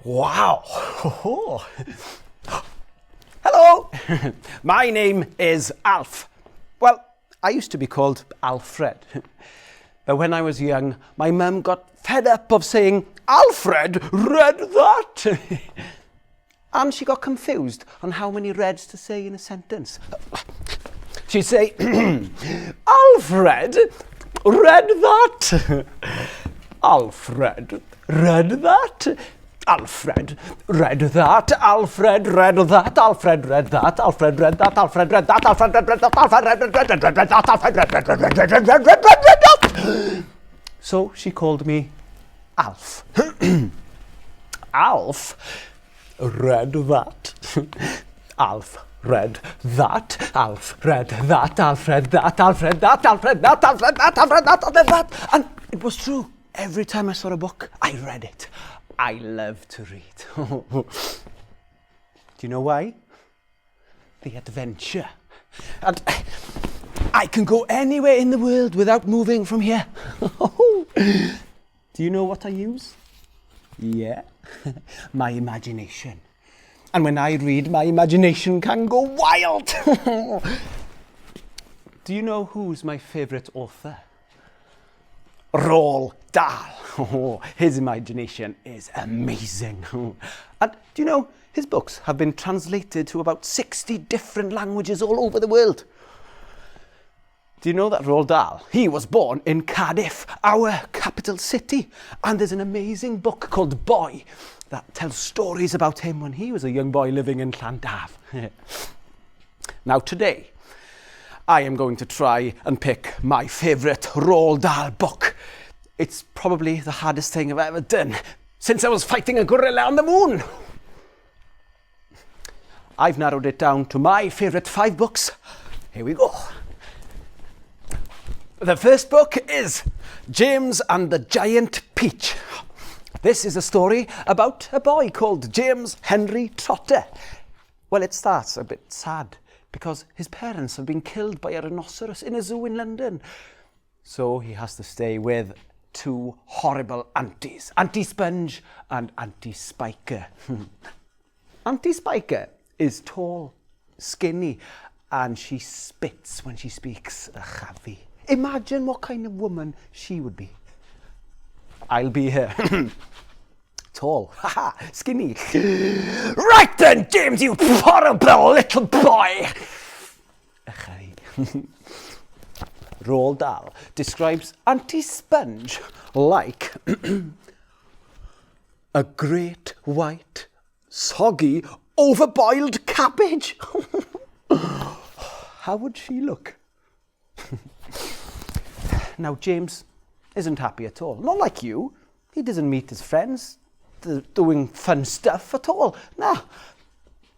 Wow! Hello! My name is Alf. Well, I used to be called Alfred. But when I was young, my mum got fed up of saying, Alfred read that! And she got confused on how many reds to say in a sentence. She'd say, Alfred read that! Alfred read that! Alfred read that, Alfred read that, Alfred read that, Alfred read that, Alfred read that, Alfred read that, Alfred read that, Alfred read that. So she called me Alf. Alf read that. Alf read that, Alf read that, Alfred that, Alfred that, Alfred that, Alfred that, Alfred that, Alfred that. And it was true. Every time I saw a book, I read it. I love to read. Do you know why? The adventure. And I can go anywhere in the world without moving from here. Do you know what I use? Yeah, my imagination. And when I read, my imagination can go wild. Do you know who's my favourite author? Roald Dahl. His imagination is amazing. And do you know, his books have been translated to about 60 different languages all over the world. Do you know that Roald Dahl, he was born in Cardiff, our capital city. And there's an amazing book called Boy that tells stories about him when he was a young boy living in Llandaf. Now today, I am going to try and pick my favourite Roald Dahl book. It's probably the hardest thing I've ever done since I was fighting a gorilla on the moon. I've narrowed it down to my favourite 5 books. Here we go. The first book is James and the Giant Peach. This is a story about a boy called James Henry Trotter. Well, it starts a bit sad, because his parents have been killed by a rhinoceros in a zoo in London. So he has to stay with 2 horrible aunties, Auntie Sponge and Auntie Spiker. Auntie Spiker is tall, skinny, and she spits when she speaks a chafi. Imagine what kind of woman she would be. I'll be her. Tall, skinny. Right then, James, you horrible little boy. Roald Dahl describes Auntie Sponge like a great white, soggy, overboiled cabbage. How would she look? Now, James isn't happy at all. Not like you. He doesn't meet his friends doing fun stuff at all. Nah.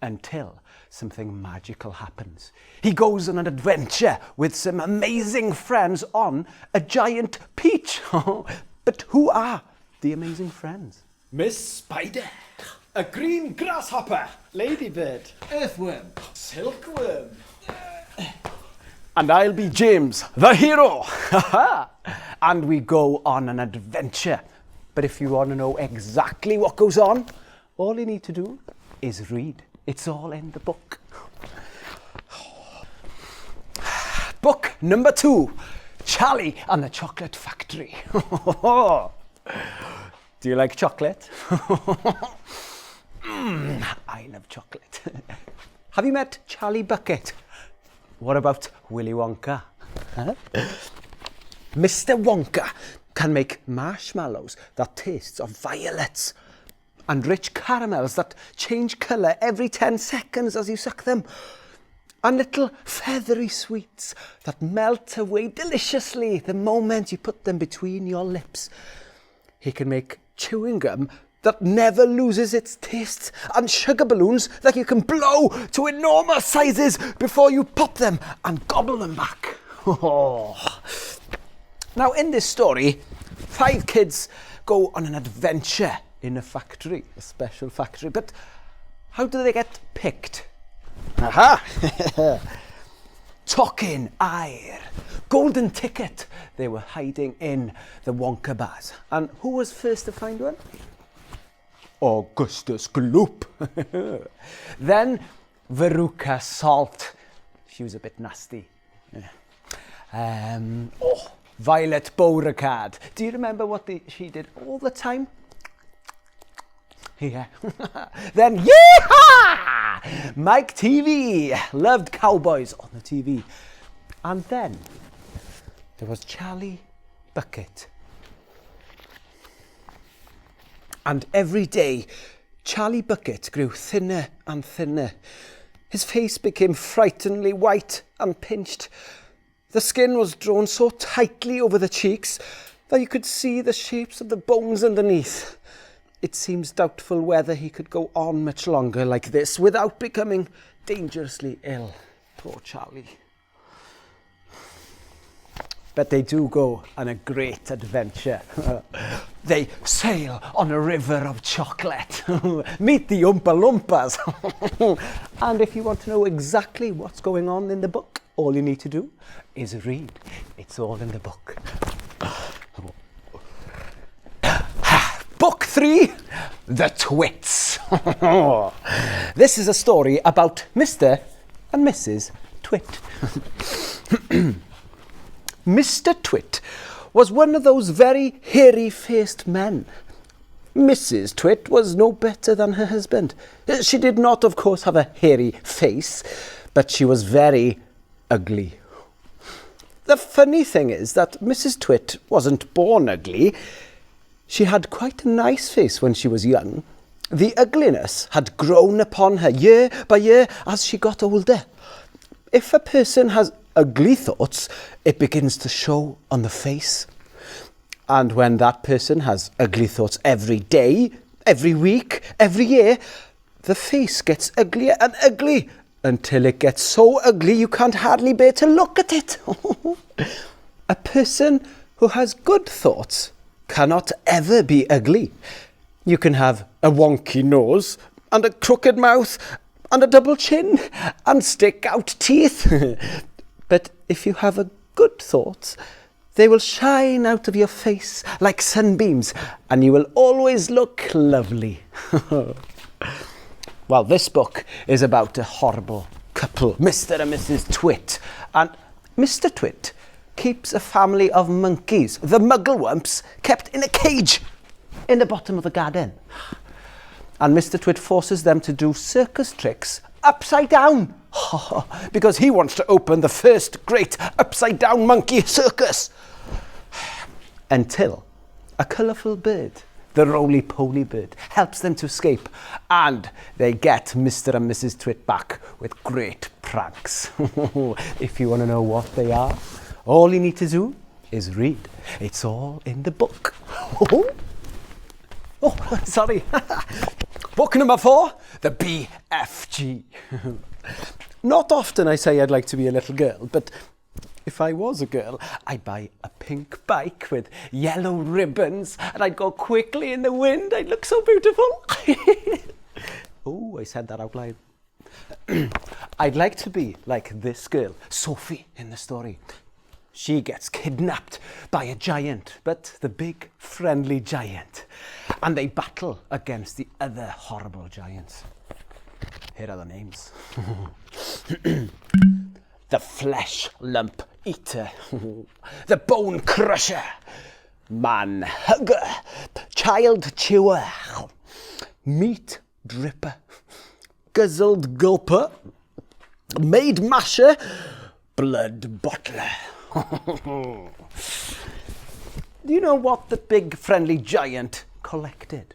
Until something magical happens. He goes on an adventure with some amazing friends on a giant peach. But who are the amazing friends? Miss Spider, a green grasshopper, ladybird, earthworm, silkworm. And I'll be James, the hero. And we go on an adventure. But if you want to know exactly what goes on, all you need to do is read. It's all in the book. Book number 2, Charlie and the Chocolate Factory. Do you like chocolate? I love chocolate. Have you met Charlie Bucket? What about Willy Wonka? Huh? Mr. Wonka can make marshmallows that taste of violets and rich caramels that change colour every 10 seconds as you suck them, and little feathery sweets that melt away deliciously the moment you put them between your lips. He can make chewing gum that never loses its taste, and sugar balloons that you can blow to enormous sizes before you pop them and gobble them back. Now, in this story, 5 kids go on an adventure in a factory, a special factory. But how do they get picked? Aha! Tocyn Aur, golden ticket. They were hiding in the Wonka bars. And who was first to find one? Augustus Gloop. Then Veruca Salt. She was a bit nasty. Violet Beauregard. Do you remember what she did all the time? Yeah. Then, yeehaw! Mike TV. Loved cowboys on the TV. And then there was Charlie Bucket. And every day, Charlie Bucket grew thinner and thinner. His face became frighteningly white and pinched. The skin was drawn so tightly over the cheeks that you could see the shapes of the bones underneath. It seems doubtful whether he could go on much longer like this without becoming dangerously ill. Poor Charlie. But they do go on a great adventure. They sail on a river of chocolate. Meet the Oompa Loompas. And if you want to know exactly what's going on in the book, all you need to do is read. It's all in the book. Book 3, The Twits. This is a story about Mr. and Mrs. Twit. Mr. Twit was one of those very hairy-faced men. Mrs. Twit was no better than her husband. She did not, of course, have a hairy face, but she was very ugly. The funny thing is that Mrs. Twit wasn't born ugly. She had quite a nice face when she was young. The ugliness had grown upon her year by year as she got older. If a person has ugly thoughts, it begins to show on the face. And when that person has ugly thoughts every day, every week, every year, the face gets uglier and ugly until it gets so ugly you can't hardly bear to look at it. A person who has good thoughts cannot ever be ugly. You can have a wonky nose and a crooked mouth and a double chin and stick out teeth. But if you have a good thoughts, they will shine out of your face like sunbeams and you will always look lovely. Well, this book is about a horrible couple, Mr. and Mrs. Twit. And Mr. Twit keeps a family of monkeys, the Mugglewumps, kept in a cage in the bottom of the garden. And Mr. Twit forces them to do circus tricks upside down because he wants to open the first great upside down monkey circus. Until a colourful bird, the roly-poly bird, helps them to escape and they get Mr. and Mrs. Twit back with great pranks. If you want to know what they are, all you need to do is read. It's all in the book. Oh, sorry. Book number 4, The BFG. Not often I say I'd like to be a little girl, but if I was a girl, I'd buy a pink bike with yellow ribbons and I'd go quickly in the wind. I'd look so beautiful. Oh, I said that out loud. I'd like to be like this girl, Sophie, in the story. She gets kidnapped by a giant, but the big friendly giant. And they battle against the other horrible giants. Here are the names. The Flesh Lump Eater, the Bone Crusher, Man Hugger, Child Chewer, Meat Dripper, Guzzled Gulper, Maid Masher, Blood Bottler. Do you know what the big friendly giant collected?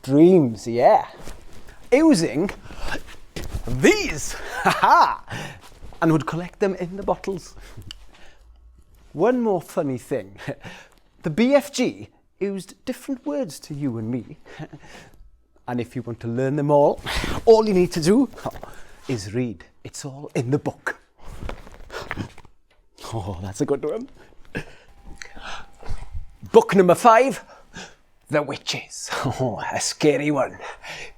Dreams, yeah. Using these, and would collect them in the bottles. One more funny thing. The BFG used different words to you and me. And if you want to learn them all you need to do is read. It's all in the book. Oh, that's a good one. Book number 5, The Witches. Oh, a scary one.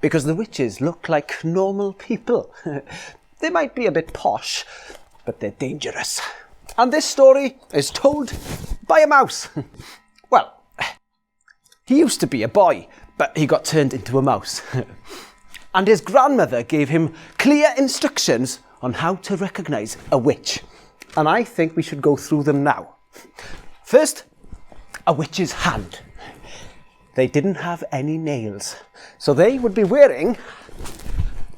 Because the witches look like normal people. They might be a bit posh, but they're dangerous. And this story is told by a mouse. Well, he used to be a boy, but he got turned into a mouse. And his grandmother gave him clear instructions on how to recognise a witch. And I think we should go through them now. First, a witch's hand. They didn't have any nails, so they would be wearing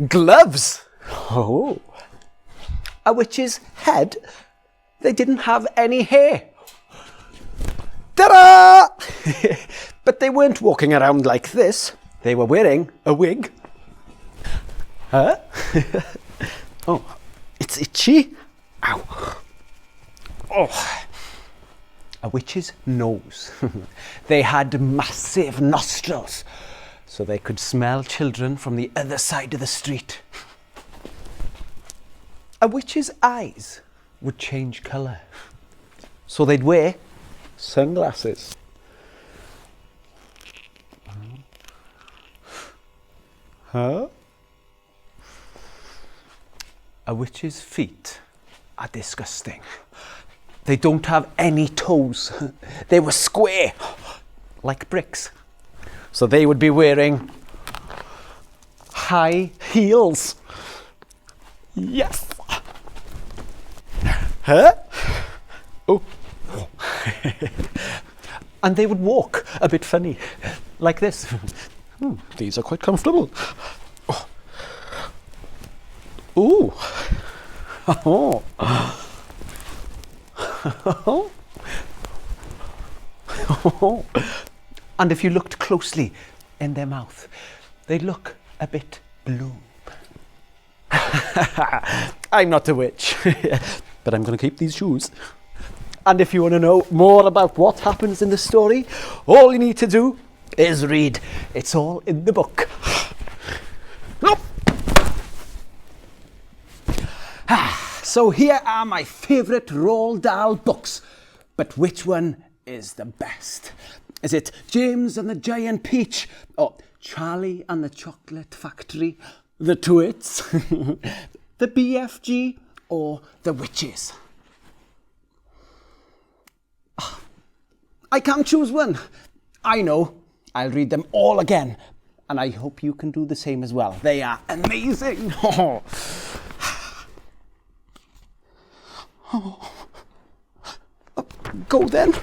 gloves. Oh. A witch's head. They didn't have any hair. Ta-da! But they weren't walking around like this. They were wearing a wig. Huh? Oh, it's itchy. Ow. Oh. A witch's nose. They had massive nostrils, so they could smell children from the other side of the street. A witch's eyes would change colour, so they'd wear sunglasses. Huh? A witch's feet are disgusting. They don't have any toes. They were square, like bricks. So they would be wearing high heels. Yes. Huh? Oh. And they would walk a bit funny, like this. These are quite comfortable. Oh. Ooh. Oh. And if you looked closely in their mouth, they'd look a bit blue. I'm not a witch, but I'm going to keep these shoes. And if you want to know more about what happens in the story, all you need to do is read. It's all in the book. So here are my favourite Roald Dahl books. But which one is the best? Is it James and the Giant Peach? Or Charlie and the Chocolate Factory? The Twits? The BFG? Or the Witches? I can't choose one. I know. I'll read them all again. And I hope you can do the same as well. They are amazing. Go then.